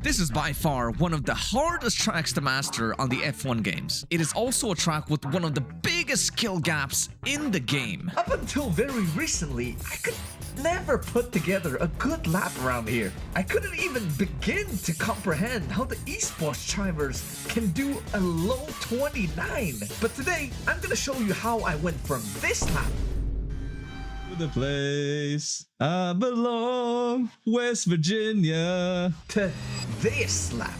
This is by far one of the hardest tracks to master on the F1 games. It is also a track with one of the biggest skill gaps in the game. Up until very recently, I could never put together a good lap around here. I couldn't even begin to comprehend how the esports drivers can do a low 29. But today, I'm gonna show you how I went from this lap The place I belong, West Virginia, to this lap.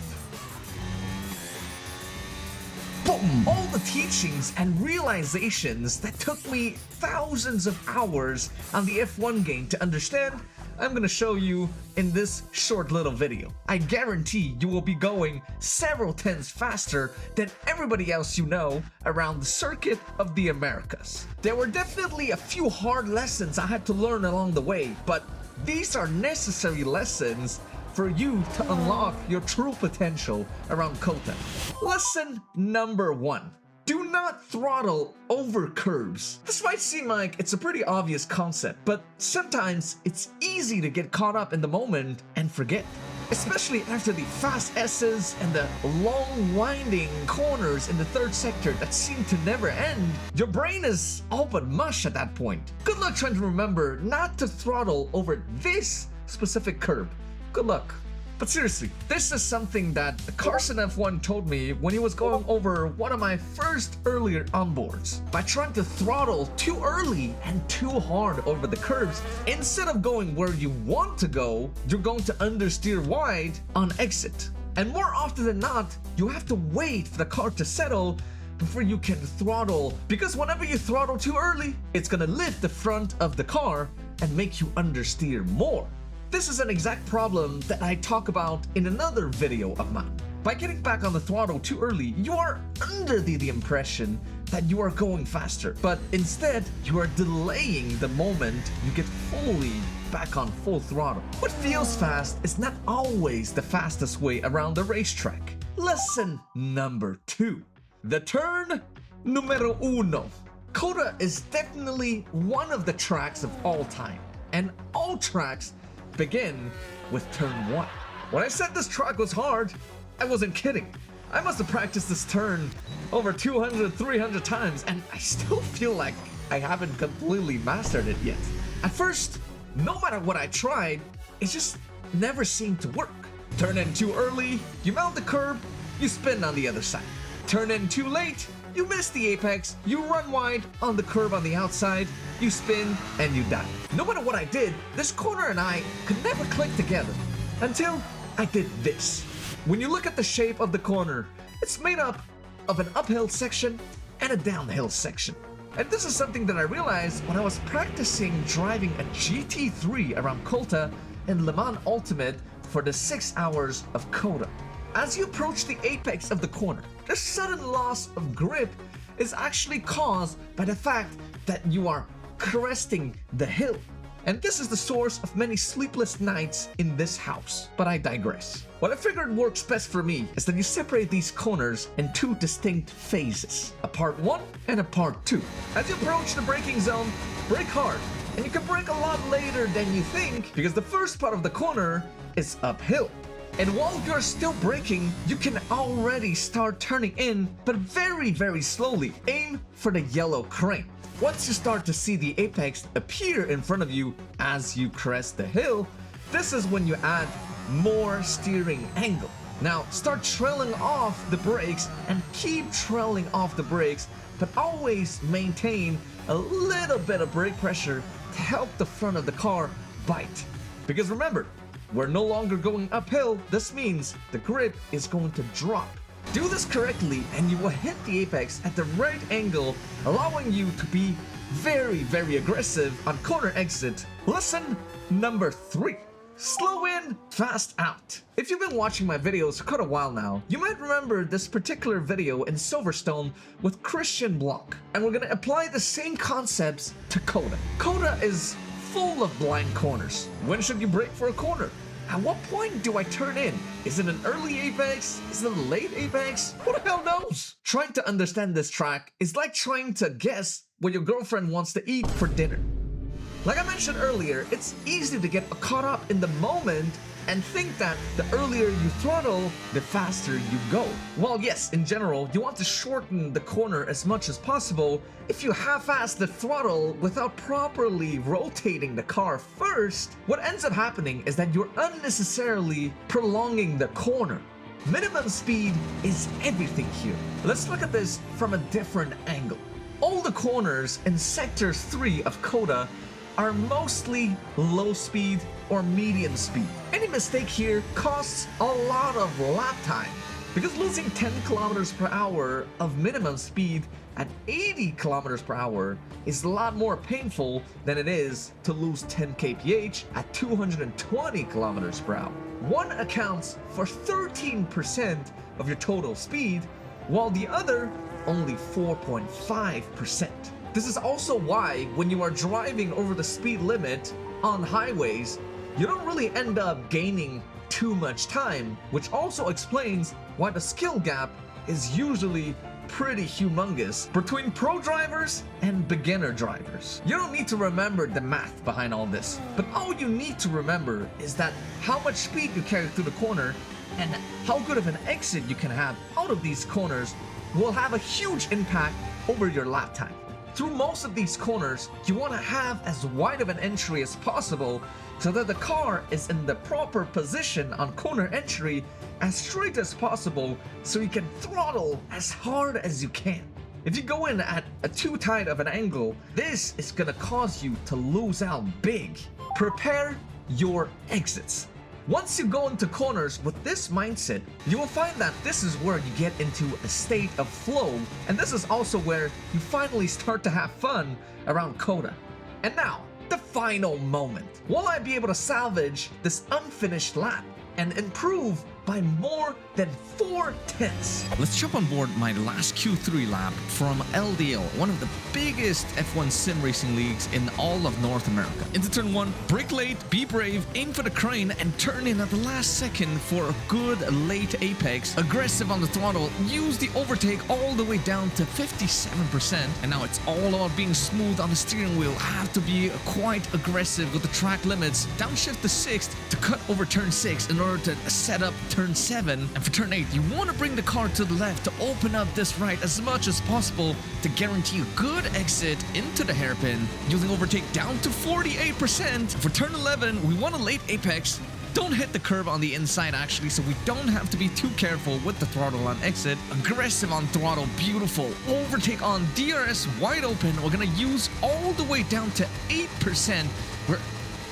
Boom! All the teachings and realizations that took me thousands of hours on the F1 game to understand, I'm gonna show you in this short little video. I guarantee you will be going several tenths faster than everybody else you know around the circuit of the Americas. There were definitely a few hard lessons I had to learn along the way, but these are necessary lessons for you to unlock your true potential around COTA. Lesson number 1. Do not throttle over curbs. This might seem like it's a pretty obvious concept, but sometimes it's easy to get caught up in the moment and forget. Especially after the fast S's and the long winding corners in the third sector that seem to never end. Your brain is all but mush at that point. Good luck trying to remember not to throttle over this specific curb. Good luck. But seriously, this is something that Carson F1 told me when he was going over one of my first earlier onboards. By trying to throttle too early and too hard over the curves, instead of going where you want to go, you're going to understeer wide on exit. And more often than not, you have to wait for the car to settle before you can throttle, because whenever you throttle too early, it's gonna lift the front of the car and make you understeer more. This is an exact problem that I talk about in another video of mine. By getting back on the throttle too early, you are under the impression that you are going faster, but instead you are delaying the moment you get fully back on full throttle. What feels fast is not always the fastest way around the racetrack. Lesson number 2. The turn numero uno. COTA is definitely one of the tracks of all time, and all tracks begin with turn 1. When I said this track was hard, I wasn't kidding. I must have practiced this turn over 200, 300 times, and I still feel like I haven't completely mastered it yet. At first, no matter what I tried, it just never seemed to work. Turn in too early, you mount the curb, you spin on the other side. Turn in too late, you miss the apex, you run wide on the curb on the outside, you spin, and you die. No matter what I did, this corner and I could never click together until I did this. When you look at the shape of the corner, it's made up of an uphill section and a downhill section. And this is something that I realized when I was practicing driving a GT3 around COTA and Le Mans Ultimate for the 6 hours of COTA. As you approach the apex of the corner, the sudden loss of grip is actually caused by the fact that you are cresting the hill. And this is the source of many sleepless nights in this house. But I digress. What I figured works best for me is that you separate these corners in 2 distinct phases, a part 1 and a part 2. As you approach the braking zone, brake hard. And you can brake a lot later than you think, because the first part of the corner is uphill. And while you're still braking, you can already start turning in, but very, very slowly. Aim for the yellow crane. Once you start to see the apex appear in front of you as you crest the hill, this is when you add more steering angle. Now start trailing off the brakes and keep trailing off the brakes, but always maintain a little bit of brake pressure to help the front of the car bite. Because remember, we're no longer going uphill. This means the grip is going to drop. Do this correctly and you will hit the apex at the right angle, allowing you to be very, very aggressive on corner exit. Lesson number 3. Slow in, fast out. If you've been watching my videos for quite a while now, you might remember this particular video in Silverstone with Christian Blanc. And we're gonna apply the same concepts to COTA. COTA is full of blind corners. When should you brake for a corner? At what point do I turn in? Is it an early apex? Is it a late apex? Who the hell knows? Trying to understand this track is like trying to guess what your girlfriend wants to eat for dinner. Like I mentioned earlier, it's easy to get caught up in the moment and think that the earlier you throttle, the faster you go. While yes, in general, you want to shorten the corner as much as possible, if you half-ass the throttle without properly rotating the car first, what ends up happening is that you're unnecessarily prolonging the corner. Minimum speed is everything here. Let's look at this from a different angle. All the corners in Sector 3 of COTA are mostly low speed or medium speed. Any mistake here costs a lot of lap time, because losing 10 kilometers per hour of minimum speed at 80 kilometers per hour is a lot more painful than it is to lose 10 kph at 220 kilometers per hour. One accounts for 13% of your total speed, while the other only 4.5%. This is also why when you are driving over the speed limit on highways, you don't really end up gaining too much time, which also explains why the skill gap is usually pretty humongous between pro drivers and beginner drivers. You don't need to remember the math behind all this, but all you need to remember is that how much speed you carry through the corner and how good of an exit you can have out of these corners will have a huge impact over your lap time. Through most of these corners, you want to have as wide of an entry as possible so that the car is in the proper position on corner entry as straight as possible so you can throttle as hard as you can. If you go in at a too tight of an angle, this is going to cause you to lose out big. Prepare your exits. Once you go into corners with this mindset, you will find that this is where you get into a state of flow, and this is also where you finally start to have fun around COTA. And now, the final moment. Will I be able to salvage this unfinished lap and improve by more than 4/10? Let's jump on board my last Q3 lap from LDL, one of the biggest F1 sim racing leagues in all of North America. Into turn 1, brake late, be brave, aim for the crane, and turn in at the last second for a good late apex. Aggressive on the throttle, use the overtake all the way down to 57%, and now it's all about being smooth on the steering wheel. I have to be quite aggressive with the track limits. Downshift to 6th to cut over turn 6 in order to set up turn 7, and for turn 8 you want to bring the car to the left to open up this right as much as possible to guarantee a good exit into the hairpin, using overtake down to 48%. For turn 11 we want a late apex. Don't hit the curb on the inside actually, so we don't have to be too careful with the throttle on exit. Aggressive on throttle, beautiful. Overtake on DRS wide open. We're gonna use all the way down to 8%. We're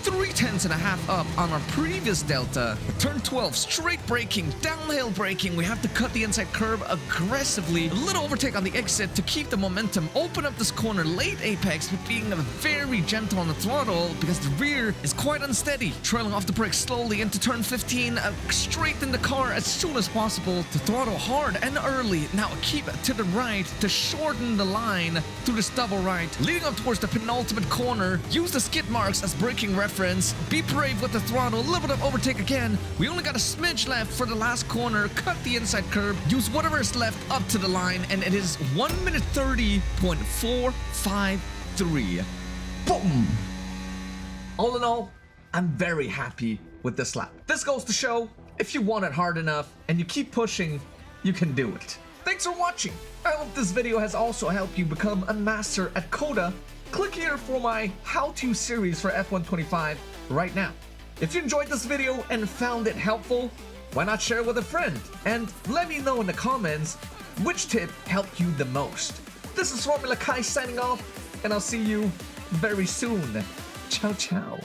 0.3 up on our previous delta. Turn 12, straight braking, downhill braking. We have to cut the inside curb aggressively. A little overtake on the exit to keep the momentum. Open up this corner, late apex, but being very gentle on the throttle because the rear is quite unsteady. Trailing off the brakes slowly into turn 15. Straighten the car as soon as possible to throttle hard and early. Now keep to the right to shorten the line through this double right. Leading up towards the penultimate corner. Use the skid marks as braking reference. Be brave with the throttle, a little bit of overtake again. We only got a smidge left for the last corner. Cut the inside curb, use whatever is left up to the line, and it is 1 minute 30.453. Boom! All in all, I'm very happy with this lap. This goes to show, if you want it hard enough and you keep pushing, you can do it. Thanks for watching. I hope this video has also helped you become a master at COTA. Click here for my how-to series for F125 right now. If you enjoyed this video and found it helpful, why not share it with a friend? And let me know in the comments which tip helped you the most. This is Formula Kai signing off, and I'll see you very soon. Ciao, ciao.